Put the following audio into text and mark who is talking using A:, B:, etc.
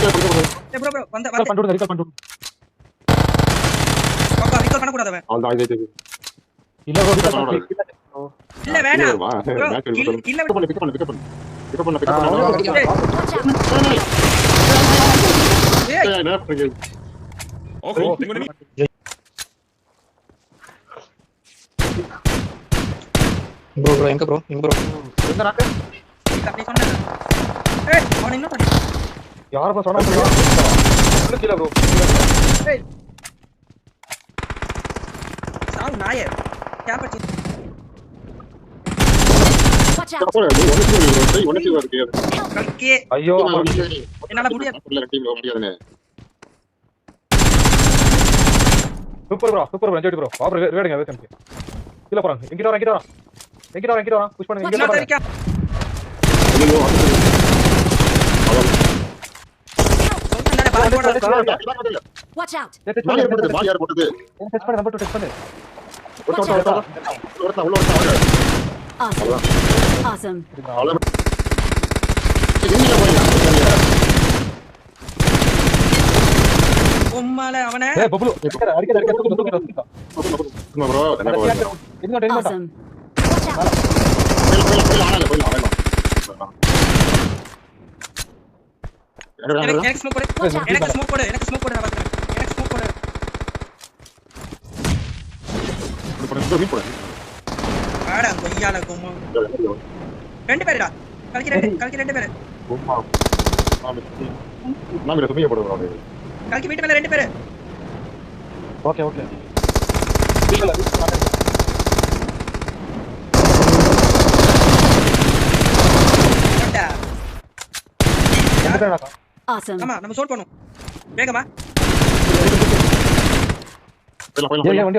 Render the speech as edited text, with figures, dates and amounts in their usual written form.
A: ஏய் ப்ரோ வந்த
B: ரீகால் பண்ணிட்டு
A: பாப்பா ரீகால் பண்ண கூடாதே
C: அவ்வளவுதான் இது
B: இல்ல bro ரீகால் பண்ணு
A: இல்ல வேணாம் ப்ரோ இல்ல
C: பிக்கப் பண்ணு
A: ஏய்
C: என்ன பண்றீங்க
D: Okay, tengo enemigo.
E: bro எங்க bro
B: எங்க நாக்கு
A: அப்படி சொன்னேன் ஏய் அவன் என்ன பண்ணி
B: யார bro சொன்னா கீழ bro
A: ஏய் சாவு நாயே கேப்பச்சி
F: Watch out!
C: ஒன்னு இருக்கு
A: கல்கே
B: ஐயோ
A: என்னால முடியாது
C: டீம்ல முடியாதுனே
B: சூப்பர் bro என்ஜாய் bro பாப்பர் வேடுங்க வெல்கம் கீழ போறாங்க எங்கிட்ட வர புஷ் பண்ணுங்க இங்க
A: இன்னொரு
B: போறாங்க
A: இருக்கா
C: ஐயோ
A: சொன்னேனே பால் போட
F: Watch out!
C: யார் போட்டது
B: டெஸ்ட் பண்ணு நம்பர் 2 டெஸ்ட் பண்ணு
C: உள்ள
F: Awesome. Awesome.
A: உம்மால அவனே
B: ஏய் பப்ளு அடிக்க தூக்கு
C: ப்ரோ என்ன ப்ரோ
B: என்ன டென்ஷன்
F: Awesome. Watch out!
A: எனக்கு ஸ்மோக் போடு எனக்கு ஸ்மோக் போடு நான் பாத்துறேன் எனக்கு ஸ்மோக் போடு ஆடா கொய்யால கும்மு ரெண்டு பேருடா கல்கி ரெண்டு பேரு கல்கி வீட்டு மேல ரெண்டு பேரு
B: ஓகே
A: ஏண்டா
F: Awesome.
A: ஆமா நம்ம சோட் பண்ணும் வேகமா
B: ஏய் வண்டி